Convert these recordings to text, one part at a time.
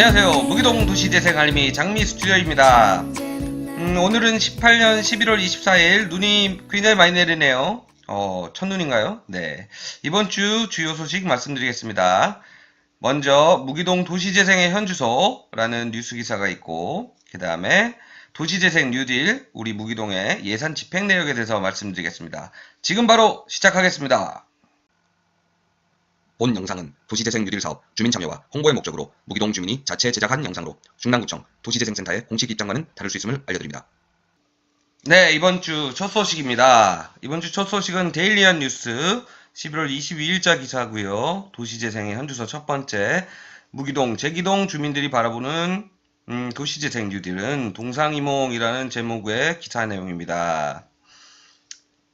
안녕하세요. 무기동 도시재생 알림이 장미 스튜디오입니다. 오늘은 18년 11월 24일 눈이 굉장히 많이 내리네요. 첫눈인가요? 네. 이번 주 주요 소식 말씀드리겠습니다. 먼저 무기동 도시재생의 현주소라는 뉴스 기사가 있고, 그 다음에 도시재생 뉴딜 우리 무기동의 예산 집행 내역에 대해서 말씀드리겠습니다. 지금 바로 시작하겠습니다. 본 영상은 도시재생 뉴딜 사업 주민 참여와 홍보의 목적으로 무기동 주민이 자체 제작한 영상으로 중랑구청 도시재생센터의 공식 입장과는 다를 수 있음을 알려드립니다. 네, 이번 주 첫 소식입니다. 이번 주 첫 소식은 데일리한 뉴스 11월 22일자 기사고요. 도시재생의 현주소 첫 번째, 무기동, 제기동 주민들이 바라보는 도시재생 뉴딜은 동상이몽이라는 제목의 기사 내용입니다.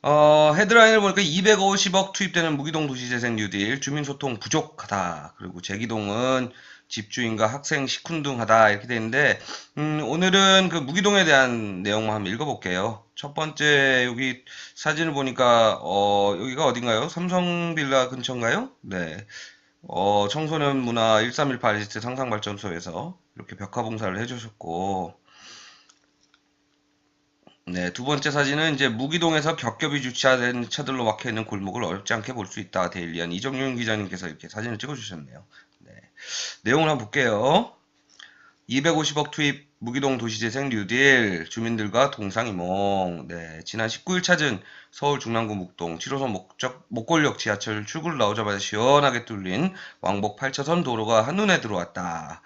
헤드라인을 보니까 250억 투입되는 무기동 도시재생 뉴딜, 주민소통 부족하다. 그리고 제기동은 집주인과 학생 시큰둥하다. 이렇게 돼 있는데, 오늘은 그 무기동에 대한 내용만 한번 읽어볼게요. 첫 번째, 여기 사진을 보니까, 여기가 어딘가요? 삼성빌라 근처인가요? 네. 청소년 문화 1318 리스트 상상발전소에서 이렇게 벽화봉사를 해주셨고, 네, 두 번째 사진은 이제 무기동에서 겹겹이 주차된 차들로 막혀있는 골목을 어렵지 않게 볼 수 있다. 데일리한 이정윤 기자님께서 이렇게 사진을 찍어주셨네요. 네, 내용을 한번 볼게요. 250억 투입 무기동 도시재생 뉴딜 주민들과 동상이몽. 네, 지난 19일 찾은 서울 중랑구 묵동 7호선 목골역 지하철 출구를 나오자마자 시원하게 뚫린 왕복 8차선 도로가 한눈에 들어왔다.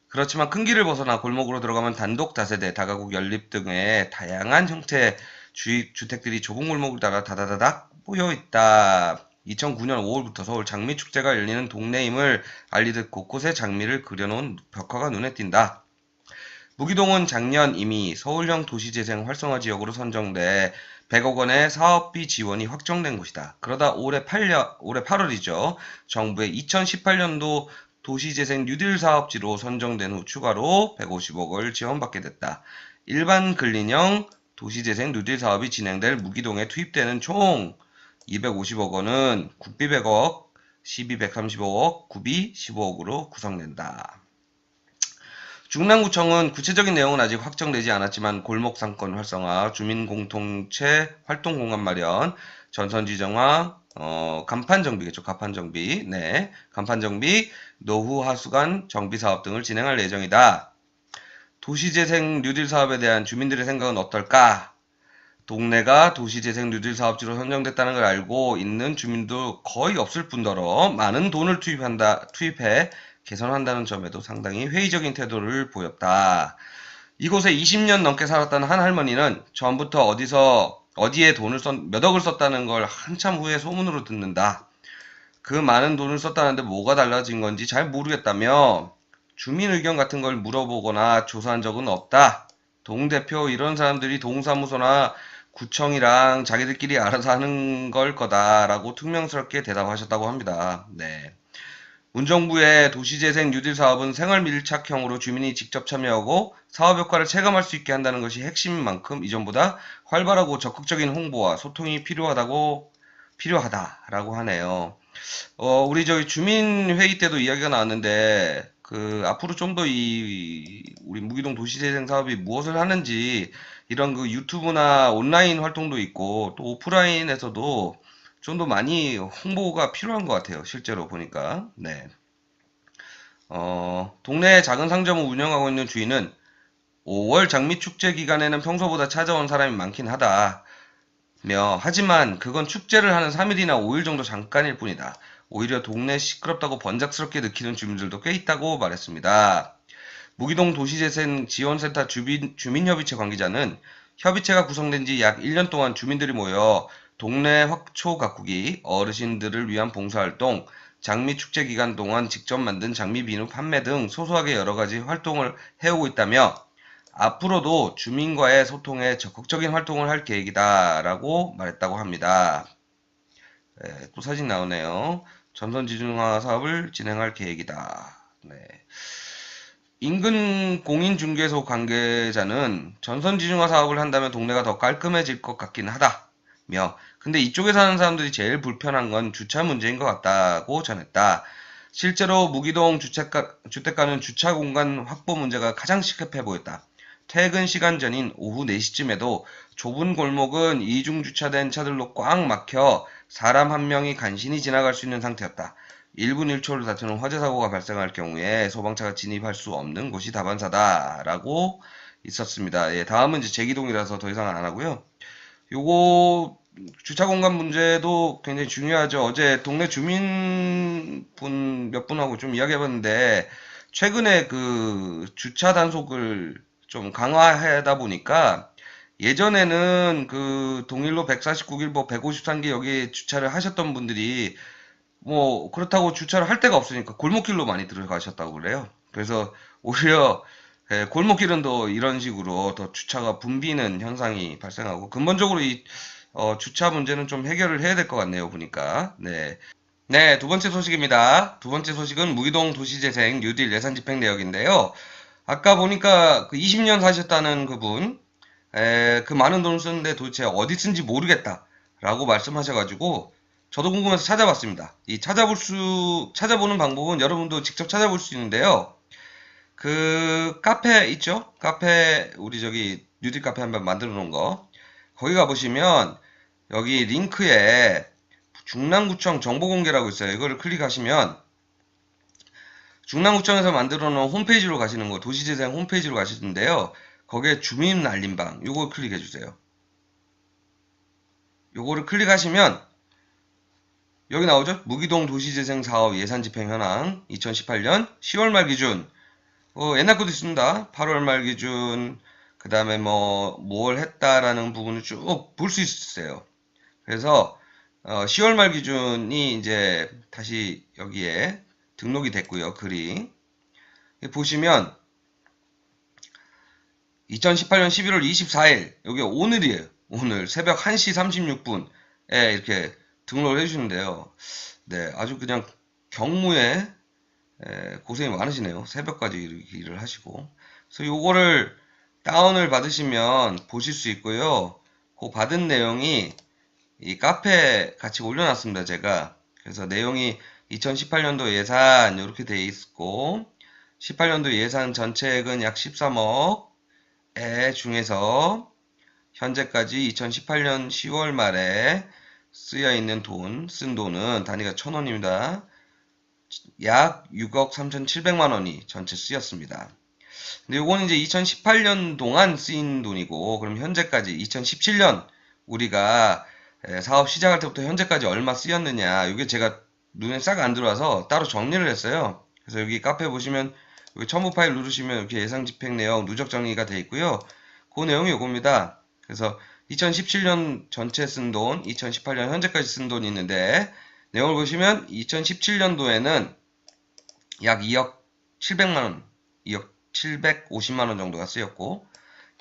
그렇지만 큰 길을 벗어나 골목으로 들어가면 단독 다세대, 다가구 연립 등의 다양한 형태의 주택들이 좁은 골목을 따라 다다다닥 모여있다. 2009년 5월부터 서울 장미축제가 열리는 동네임을 알리듯 곳곳에 장미를 그려놓은 벽화가 눈에 tin다. 무기동은 작년 이미 서울형 도시재생 활성화 지역으로 선정돼 100억 원의 사업비 지원이 확정된 곳이다. 그러다 올해 8월이죠. 정부의 2018년도 도시재생 뉴딜 사업지로 선정된 후 추가로 150억을 지원받게 됐다. 일반 근린형 도시재생 뉴딜 사업이 진행될 무기동에 투입되는 총 250억 원은 국비 100억, 시비 135억, 구비 15억으로 구성된다. 중랑구청은 구체적인 내용은 아직 확정되지 않았지만 골목 상권 활성화, 주민 공동체 활동 공간 마련, 전선 지정화, 간판 정비겠죠. 간판 정비. 네. 간판 정비, 노후 하수관 정비 사업 등을 진행할 예정이다. 도시재생 뉴딜 사업에 대한 주민들의 생각은 어떨까? 동네가 도시재생 뉴딜 사업지로 선정됐다는 걸 알고 있는 주민도 거의 없을 뿐더러 많은 돈을 투입해 개선한다는 점에도 상당히 회의적인 태도를 보였다. 이곳에 20년 넘게 살았다는 한 할머니는 처음부터 어디에 몇 억을 썼다는 걸 한참 후에 소문으로 듣는다. 그 많은 돈을 썼다는데 뭐가 달라진 건지 잘 모르겠다며 주민 의견 같은 걸 물어보거나 조사한 적은 없다. 동대표 이런 사람들이 동사무소나 구청이랑 자기들끼리 알아서 하는 걸 거다라고 퉁명스럽게 대답하셨다고 합니다. 네. 문정부의 도시재생 뉴딜 사업은 생활밀착형으로 주민이 직접 참여하고 사업 효과를 체감할 수 있게 한다는 것이 핵심인 만큼 이전보다 활발하고 적극적인 홍보와 소통이 필요하다라고 하네요. 우리 저희 주민회의 때도 이야기가 나왔는데, 앞으로 좀 더 우리 무기동 도시재생 사업이 무엇을 하는지, 이런 유튜브나 온라인 활동도 있고, 또 오프라인에서도 좀 더 많이 홍보가 필요한 것 같아요. 실제로 보니까. 네. 동네 작은 상점을 운영하고 있는 주인은 5월 장미축제 기간에는 평소보다 찾아온 사람이 많긴 하다. 하지만 그건 축제를 하는 3일이나 5일 정도 잠깐일 뿐이다. 오히려 동네 시끄럽다고 번잡스럽게 느끼는 주민들도 꽤 있다고 말했습니다. 무기동 도시재생 지원센터 주민협의체 관계자는 협의체가 구성된 지 약 1년 동안 주민들이 모여 동네 확초 가꾸기, 어르신들을 위한 봉사활동, 장미축제 기간 동안 직접 만든 장미 비누 판매 등 소소하게 여러가지 활동을 해오고 있다며 앞으로도 주민과의 소통에 적극적인 활동을 할 계획이다 라고 말했다고 합니다. 네, 또 사진 나오네요. 전선 지중화 사업을 진행할 계획이다. 네. 인근 공인중개소 관계자는 전선 지중화 사업을 한다면 동네가 더 깔끔해질 것 같긴 하다며 근데 이쪽에 사는 사람들이 제일 불편한 건 주차 문제인 것 같다고 전했다. 실제로 무기동 주택가는 주차 공간 확보 문제가 가장 시급해 보였다. 퇴근 시간 전인 오후 4시쯤에도 좁은 골목은 이중 주차된 차들로 꽉 막혀 사람 한 명이 간신히 지나갈 수 있는 상태였다. 1분 1초를 다투는 화재 사고가 발생할 경우에 소방차가 진입할 수 없는 곳이 다반사다라고 있었습니다. 예, 다음은 이제 제기동이라서 더 이상은 안 하고요. 요거 주차 공간 문제도 굉장히 중요하죠. 어제 동네 주민분 몇 분하고 좀 이야기해봤는데 최근에 그 주차 단속을 좀 강화하다 보니까 예전에는 그 동일로 149길보 153기 여기 주차를 하셨던 분들이 뭐 그렇다고 주차를 할 데가 없으니까 골목길로 많이 들어가셨다고 그래요. 그래서 오히려 골목길은 더 이런 식으로 더 주차가 붐비는 현상이 발생하고 근본적으로 이 주차 문제는 좀 해결을 해야 될 것 같네요. 보니까. 네. 네, 두 번째 소식입니다. 두 번째 소식은 무기동 도시재생 뉴딜 예산 집행 내역인데요. 아까 보니까 그 20년 사셨다는 그분, 그 많은 돈을 쓰는데 도대체 어디 쓴지 모르겠다라고 말씀하셔가지고 저도 궁금해서 찾아봤습니다. 이 찾아보는 방법은 여러분도 직접 찾아볼 수 있는데요. 그 카페 있죠? 카페 우리 저기 뉴딜 카페 한번 만들어 놓은 거 거기 가보시면 여기 링크에 중랑구청 정보공개라고 있어요. 이거를 클릭하시면 중랑구청에서 만들어 놓은 홈페이지로 가시는 거 도시재생 홈페이지로 가시는데요. 거기에 주민 알림방 요거 클릭해 주세요. 요거를 클릭하시면 여기 나오죠? 무기동 도시재생 사업 예산 집행 현황 2018년 10월 말 기준 옛날 것도 있습니다. 8월 말 기준 그 다음에 뭘 했다라는 부분을 쭉 볼 수 있어요. 그래서 10월 말 기준이 이제 다시 여기에 등록이 됐고요. 글이 보시면 2018년 11월 24일 여기 오늘이에요. 오늘 새벽 1시 36분에 이렇게 등록을 해주시는데요. 네, 아주 그냥 경무에 고생이 많으시네요. 새벽까지 일을 하시고. 그래서 요거를 다운을 받으시면 보실 수 있고요. 그 받은 내용이 이 카페에 같이 올려놨습니다. 제가. 그래서 내용이 2018년도 예산 이렇게 돼 있고 18년도 예산 전체액은 약 13억에 중에서 현재까지 2018년 10월 말에 쓰여 있는 쓴 돈은 단위가 1,000원입니다. 약 6억 3,700만 원이 전체 쓰였습니다. 근데 요거는 이제 2018년 동안 쓰인 돈이고, 그럼 현재까지 2017년 우리가 사업 시작할 때부터 현재까지 얼마 쓰였느냐, 이게 제가 눈에 싹 안 들어와서 따로 정리를 했어요. 그래서 여기 카페 보시면 여기 첨부 파일 누르시면 이렇게 예상 집행 내용 누적 정리가 되어 있고요. 그 내용이 요겁니다. 그래서 2017년 전체 쓴 돈, 2018년 현재까지 쓴 돈이 있는데 내용을 보시면 2017년도에는 약 2억 700만원, 2억 750만원 정도가 쓰였고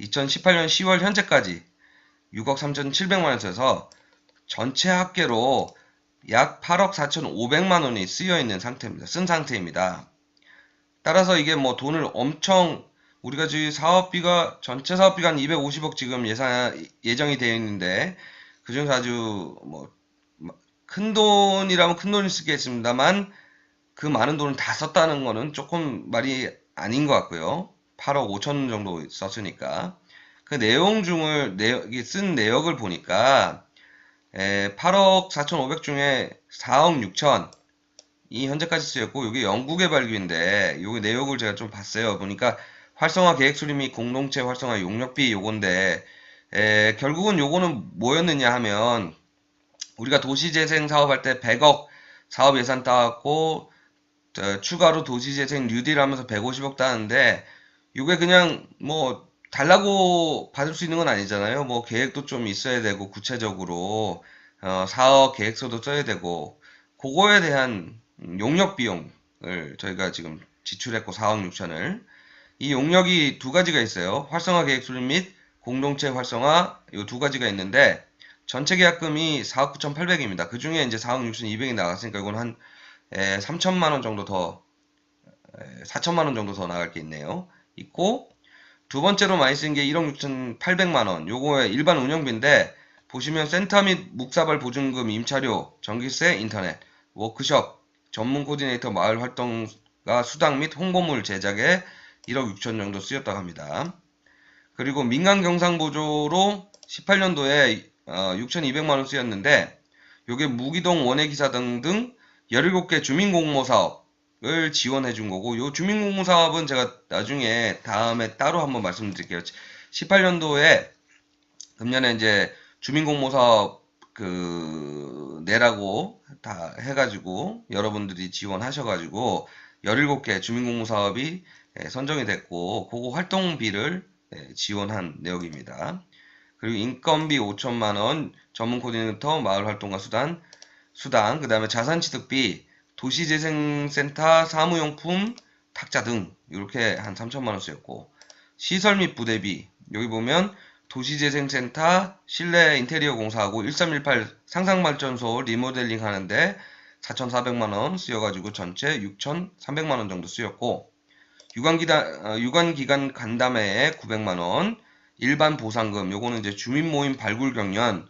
2018년 10월 현재까지 6억 3,700만원 써서 전체 합계로 약 8억 4,500만원이 쓰여있는 상태입니다. 쓴 상태입니다. 따라서 이게 뭐 돈을 엄청 우리가 지금 사업비가 전체 사업비가 한 250억 지금 예정이 되어 있는데 그중에서 아주 뭐 큰 돈이라면 큰 돈일 수 있겠습니다만 그 많은 돈을 다 썼다는 거는 조금 말이 아닌 것 같고요. 8억 5천 정도 썼으니까 그 내용 중을 쓴 내역을 보니까 8억 4,500 중에 4억 6천 이 현재까지 쓰였고 이게 연구개발비인데 요 내역을 제가 좀 봤어요. 보니까 활성화 계획 수립 및 공동체 활성화 용역비 요건데 결국은 요거는 뭐였느냐 하면 우리가 도시재생 사업할 때 100억 사업 예산 따왔고 추가로 도시재생 뉴딜 하면서 150억 따는데 이게 그냥 뭐 달라고 받을 수 있는 건 아니잖아요. 뭐 계획도 좀 있어야 되고 구체적으로 사업 계획서도 써야 되고 그거에 대한 용역 비용을 저희가 지금 지출했고 4억 6천을 이 용역이 두 가지가 있어요. 활성화 계획 수립 및 공동체 활성화 이 두 가지가 있는데 전체 계약금이 4억 9,800입니다. 그 중에 이제 4억 6,200이 나갔으니까 이건 한 3천만 원 정도 더 4천만 원 정도 더 나갈 게 있네요. 있고 두 번째로 많이 쓴 게 1억 6,800만 원. 요거의 일반 운영비인데 보시면 센터 및 묵사발 보증금 임차료, 전기세, 인터넷, 워크숍 전문 코디네이터 마을 활동가 수당 및 홍보물 제작에 1억 6천 정도 쓰였다고 합니다. 그리고 민간 경상보조로 18년도에 6,200만원 쓰였는데 요게 무기동 원예기사 등등 17개 주민공모 사업을 지원해 준 거고, 요 주민공모 사업은 제가 나중에 다음에 따로 한번 말씀드릴게요. 18년도에 금년에 이제 주민공모 사업 내라고 다 해가지고 여러분들이 지원하셔가지고 17개 주민공모 사업이 선정이 됐고, 그거 활동비를 지원한 내역입니다. 그리고 인건비 5천만원, 전문 코디네이터 마을 활동가 수당, 그 다음에 자산취득비, 도시재생센터 사무용품 탁자 등 이렇게 한 3천만원 쓰였고, 시설 및 부대비 여기 보면 도시재생센터 실내 인테리어 공사하고 1318 상상발전소 리모델링 하는데 4,400만원 쓰여가지고 전체 6,300만원 정도 쓰였고, 유관기관 간담회에 900만원, 일반 보상금, 요거는 이제 주민모임 발굴 경연,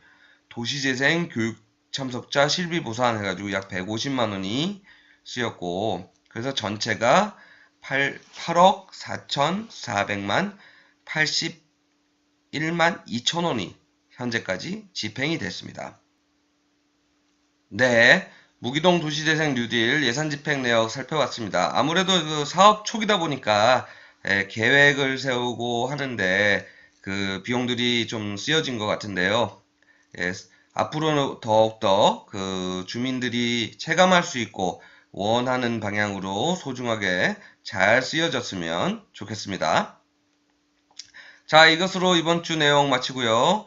도시재생 교육 참석자 실비 보상 해가지고 약 150만원이 쓰였고, 그래서 전체가 8억 4,400만 81만 2천원이 현재까지 집행이 됐습니다. 네. 무기동 도시재생 뉴딜 예산 집행 내역 살펴봤습니다. 아무래도 그 사업 초기다 보니까 계획을 세우고 하는데 그 비용들이 좀 쓰여진 것 같은데요. 앞으로는 더욱더 그 주민들이 체감할 수 있고 원하는 방향으로 소중하게 잘 쓰여졌으면 좋겠습니다. 자, 이것으로 이번 주 내용 마치고요.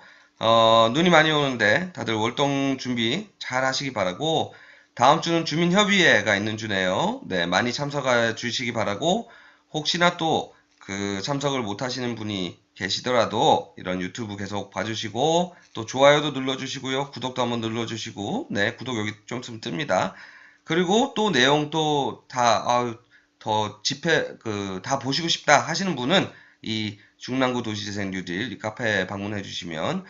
눈이 많이 오는데 다들 월동 준비 잘 하시기 바라고, 다음 주는 주민협의회가 있는 주네요. 네, 많이 참석해 주시기 바라고, 혹시나 또 그 참석을 못 하시는 분이 계시더라도 이런 유튜브 계속 봐주시고, 또 좋아요도 눌러주시고요. 구독도 한번 눌러주시고, 네, 구독 여기 좀 있으면 뜹니다. 그리고 또 내용 또 다, 다 보시고 싶다 하시는 분은 이 중랑구 도시재생 뉴딜 이 카페에 방문해 주시면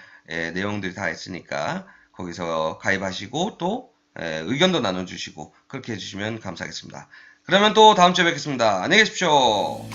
내용들이 다 있으니까 거기서 가입하시고 또 의견도 나눠주시고 그렇게 해주시면 감사하겠습니다. 그러면 또 다음 주에 뵙겠습니다. 안녕히 계십시오.